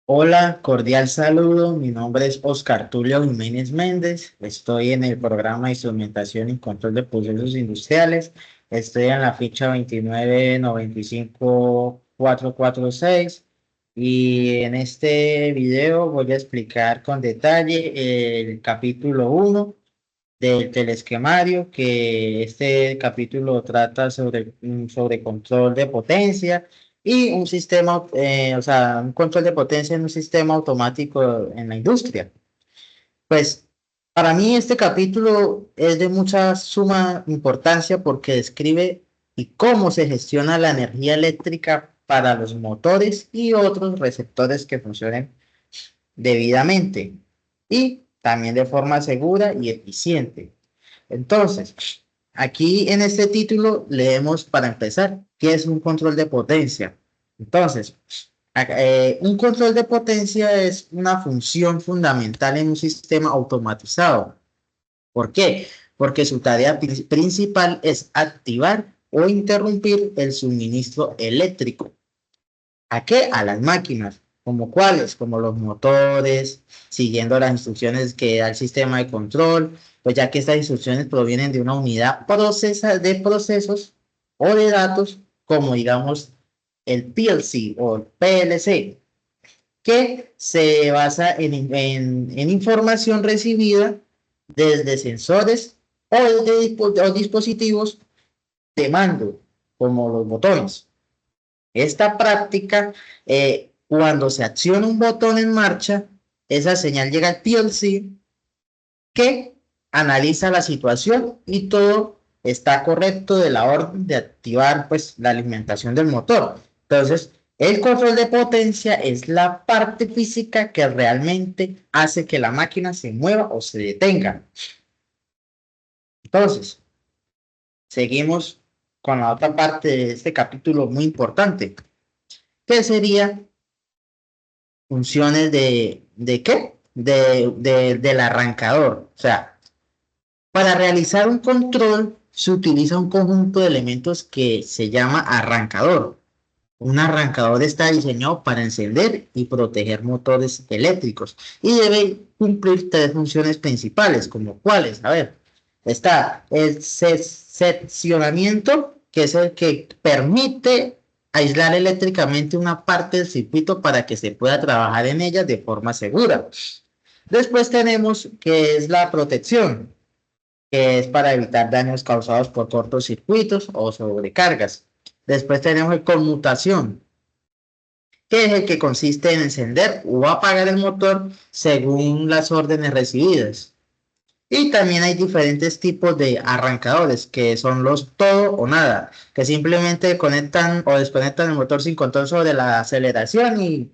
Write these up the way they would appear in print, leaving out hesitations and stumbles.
Hola, cordial saludo. Mi nombre es Oscar Tulio Jiménez Méndez. Estoy en el programa de instrumentación y control de procesos industriales. Estoy en la ficha 2995446 y en este video voy a explicar con detalle el capítulo uno del telesquemario, que este capítulo trata sobre control de potencia y un sistema, o sea, un control de potencia en un sistema automático en la industria. Pues para mí este capítulo es de mucha suma importancia porque describe y cómo se gestiona la energía eléctrica para los motores y otros receptores que funcionen debidamente y también de forma segura y eficiente. Entonces, aquí en este título leemos para empezar qué es un control de potencia. Entonces, un control de potencia es una función fundamental en un sistema automatizado. ¿Por qué? Porque su tarea principal es activar o interrumpir el suministro eléctrico. ¿A qué? A las máquinas. ¿Como cuáles? Como los motores, siguiendo las instrucciones que da el sistema de control, pues ya que estas instrucciones provienen de una unidad de procesos o de datos, como digamos el PLC o el PLC, que se basa en información recibida desde sensores o dispositivos de mando, como los botones. Esta práctica, cuando se acciona un botón en marcha, esa señal llega al PLC que analiza la situación y todo está correcto de la orden de activar pues la alimentación del motor. Entonces, el control de potencia es la parte física que realmente hace que la máquina se mueva o se detenga. Entonces, seguimos con la otra parte de este capítulo muy importante, que sería funciones ¿de qué? Del arrancador. O sea, para realizar un control se utiliza un conjunto de elementos que se llama arrancador. Un arrancador está diseñado para encender y proteger motores eléctricos y debe cumplir tres funciones principales, como cuáles. A ver, está el seccionamiento, que es el que permite aislar eléctricamente una parte del circuito para que se pueda trabajar en ella de forma segura. Después tenemos que es la protección, que es para evitar daños causados por cortocircuitos o sobrecargas. Después tenemos el conmutación, que es el que consiste en encender o apagar el motor según las órdenes recibidas. Y también hay diferentes tipos de arrancadores, que son los todo o nada, que simplemente conectan o desconectan el motor sin control sobre la aceleración. Y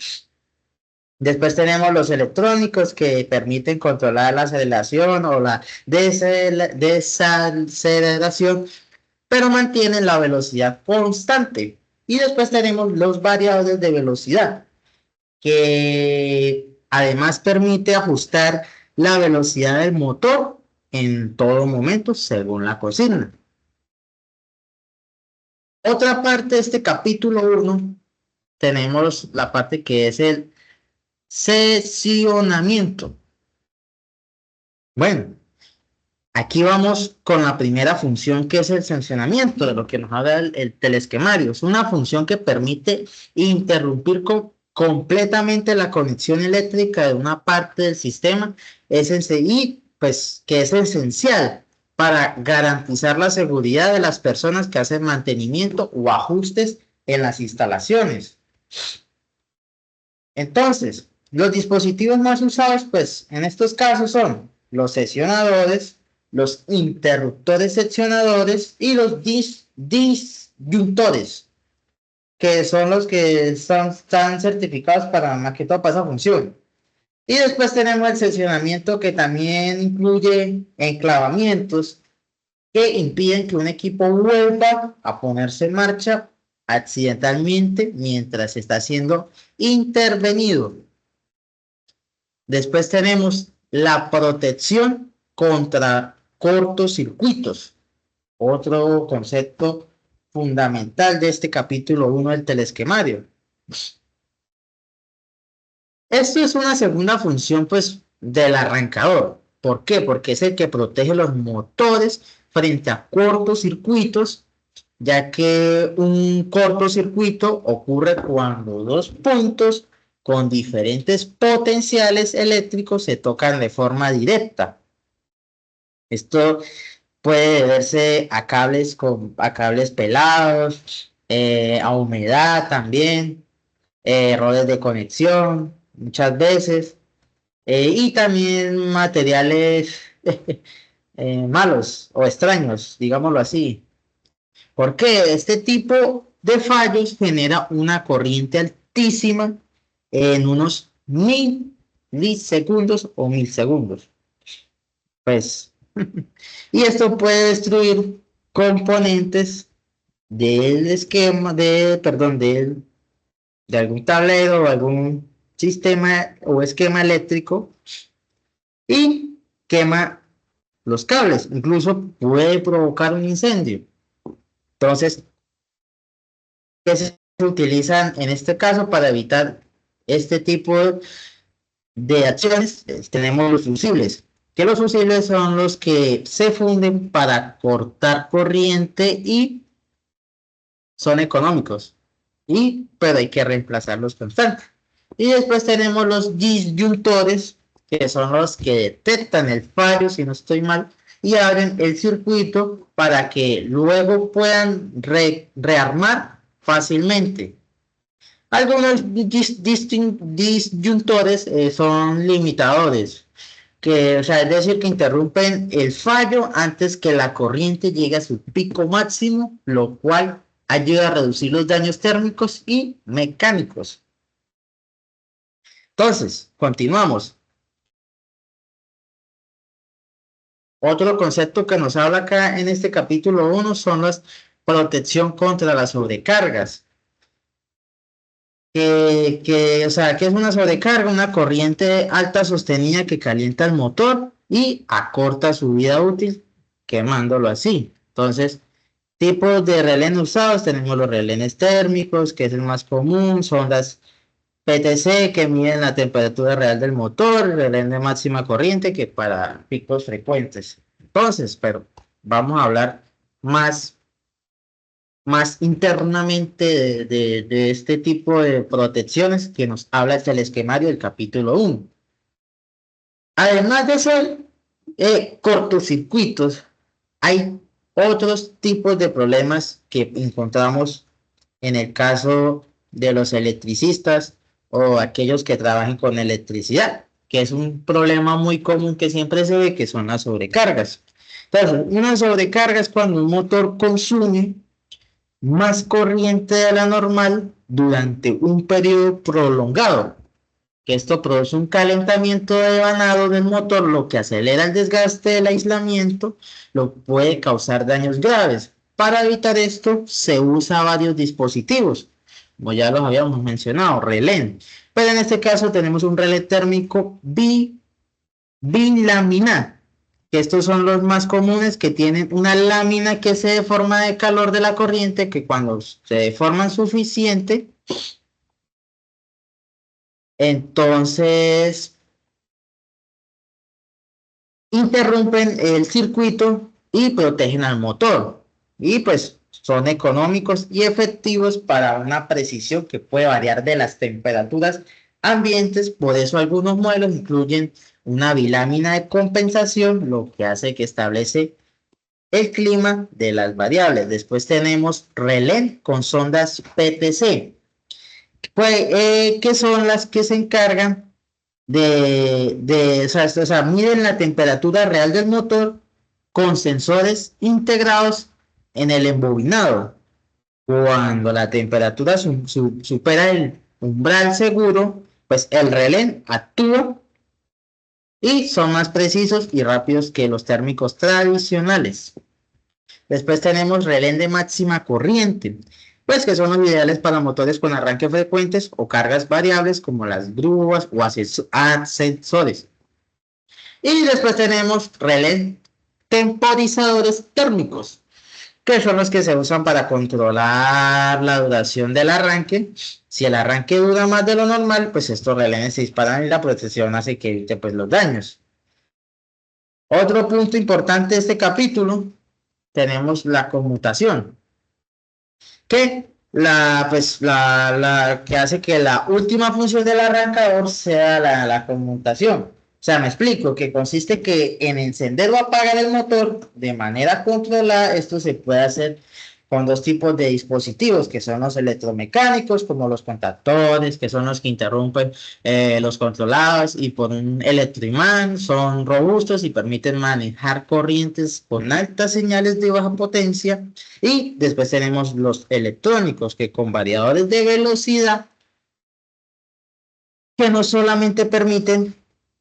después tenemos los electrónicos, que permiten controlar la aceleración o la desaceleración, pero mantienen la velocidad constante. Y después tenemos los variadores de velocidad, que además permite ajustar la velocidad del motor en todo momento según la consigna. Otra parte de este capítulo uno, tenemos la parte que es el sesionamiento. Bueno, aquí vamos con la primera función, que es el sesionamiento, de lo que nos habla el telesquemario. Es una función que permite interrumpir completamente la conexión eléctrica de una parte del sistema y pues que es esencial para garantizar la seguridad de las personas que hacen mantenimiento o ajustes en las instalaciones. Entonces, los dispositivos más usados, pues, en estos casos son los sesionadores, los interruptores seccionadores y los disyuntores, que son los que están certificados para más que todo para esa función. Y después tenemos el seccionamiento, que también incluye enclavamientos que impiden que un equipo vuelva a ponerse en marcha accidentalmente mientras está siendo intervenido. Después tenemos la protección contra cortocircuitos, otro concepto fundamental de este capítulo uno del telesquemario. Esto es una segunda función, pues, del arrancador. ¿Por qué? Porque es el que protege los motores frente a cortocircuitos, ya que un cortocircuito ocurre cuando dos puntos con diferentes potenciales eléctricos se tocan de forma directa. Esto puede deberse a a cables pelados, a humedad también, errores de conexión, muchas veces, y también materiales malos o extraños, digámoslo así. Porque este tipo de fallos genera una corriente altísima en unos milisegundos o milisegundos. Pues, y esto puede destruir componentes del esquema, perdón, de algún tablero o algún sistema o esquema eléctrico y quema los cables. Incluso puede provocar un incendio. Entonces, ¿qué se utilizan en este caso para evitar este tipo de acciones? Tenemos los fusibles, que los fusibles son los que se funden para cortar corriente y son económicos, pero hay que reemplazarlos constantes. Y después tenemos los disyuntores, que son los que detectan el fallo, si no estoy mal, y abren el circuito para que luego puedan rearmar fácilmente. Algunos disyuntores son limitadores, que, o sea, es decir, que interrumpen el fallo antes que la corriente llegue a su pico máximo, lo cual ayuda a reducir los daños térmicos y mecánicos. Entonces, continuamos. Otro concepto que nos habla acá en este capítulo 1 son las protección contra las sobrecargas. O sea, ¿qué es una sobrecarga? Una corriente alta sostenida que calienta el motor y acorta su vida útil, quemándolo así. Entonces, tipos de relés usados, tenemos los relés térmicos, que es el más común, son las PTC que miden la temperatura real del motor, relés de máxima corriente que para picos frecuentes. Entonces, pero vamos a hablar más internamente de este tipo de protecciones que nos habla el telesquemario del capítulo 1. Además de ser cortocircuitos, hay otros tipos de problemas que encontramos en el caso de los electricistas o aquellos que trabajan con electricidad, que es un problema muy común que siempre se ve, que son las sobrecargas. Entonces, una sobrecarga es cuando un motor consume más corriente de la normal durante un periodo prolongado, que esto produce un calentamiento devanado del motor, lo que acelera el desgaste del aislamiento, lo puede causar daños graves. Para evitar esto se usa varios dispositivos, como ya los habíamos mencionado, relé. Pero en este caso tenemos un relé térmico bilaminar, que estos son los más comunes, que tienen una lámina que se deforma de calor de la corriente, que cuando se deforman suficiente, entonces interrumpen el circuito y protegen al motor. Y pues son económicos y efectivos para una precisión que puede variar de las temperaturas ambientes. Por eso algunos modelos incluyen una bilámina de compensación, lo que hace que establece el clima de las variables. Después tenemos relé con sondas PTC, pues, que son las que se encargan o sea, miden la temperatura real del motor con sensores integrados en el embobinado. Cuando la temperatura supera el umbral seguro, pues el relé actúa y son más precisos y rápidos que los térmicos tradicionales. Después tenemos relé de máxima corriente, pues que son los ideales para motores con arranques frecuentes o cargas variables como las grúas o ascensores. Y después tenemos relés temporizadores térmicos, que son los que se usan para controlar la duración del arranque. Si el arranque dura más de lo normal, pues estos relenes se disparan y la protección hace que evite pues los daños. Otro punto importante de este capítulo, tenemos la conmutación, que la que hace que la última función del arrancador sea la conmutación. O sea, me explico, que consiste que en encender o apagar el motor de manera controlada, esto se puede hacer con dos tipos de dispositivos, que son los electromecánicos, como los contactores, que son los que interrumpen los controlados, y por un electroimán, son robustos y permiten manejar corrientes con altas señales de baja potencia. Y después tenemos los electrónicos, que con variadores de velocidad, que no solamente permiten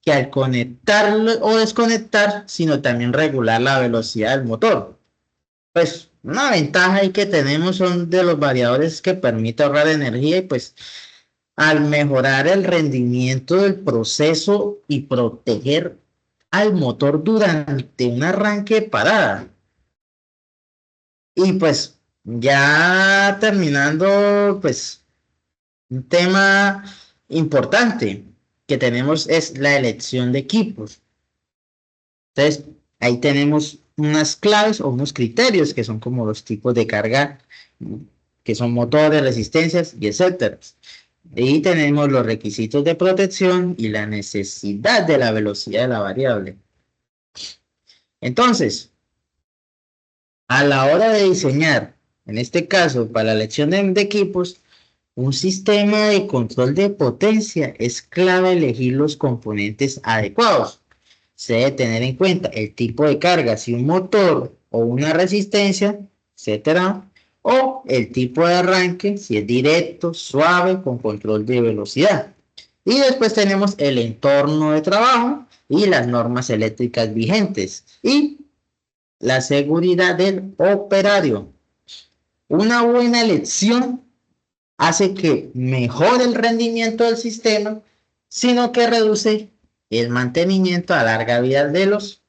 que al conectar o desconectar, sino también regular la velocidad del motor. Pues una ventaja ahí que tenemos son de los variadores que permite ahorrar energía y pues al mejorar el rendimiento del proceso y proteger al motor durante un arranque de parada. Y pues ya terminando, pues un tema importante que tenemos es la elección de equipos. Entonces, ahí tenemos unas claves o unos criterios que son como los tipos de carga, que son motores, resistencias y etcétera. Y tenemos los requisitos de protección y la necesidad de la velocidad de la variable. Entonces, a la hora de diseñar, en este caso, para la elección de equipos, un sistema de control de potencia, es clave elegir los componentes adecuados. Se debe tener en cuenta el tipo de carga, si un motor o una resistencia, etcétera, o el tipo de arranque, si es directo, suave, con control de velocidad. Y después tenemos el entorno de trabajo y las normas eléctricas vigentes y la seguridad del operario. Una buena elección hace que mejore el rendimiento del sistema, sino que reduce el mantenimiento a larga vida de los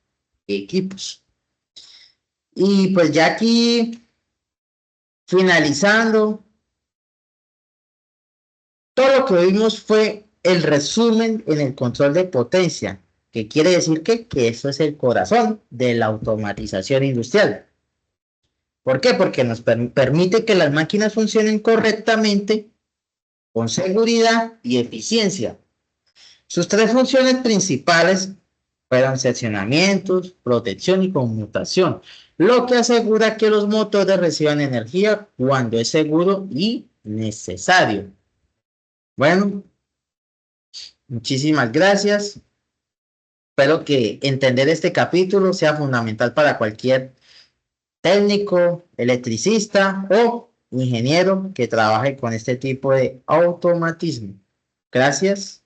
equipos. Y pues ya aquí finalizando, todo lo que vimos fue el resumen en el control de potencia, que quiere decir que eso es el corazón de la automatización industrial. ¿Por qué? Porque nos permite que las máquinas funcionen correctamente, con seguridad y eficiencia. Sus tres funciones principales fueron seccionamientos, protección y conmutación, lo que asegura que los motores reciban energía cuando es seguro y necesario. Bueno, muchísimas gracias. Espero que entender este capítulo sea fundamental para cualquier técnico, electricista o ingeniero que trabaje con este tipo de automatismo. Gracias.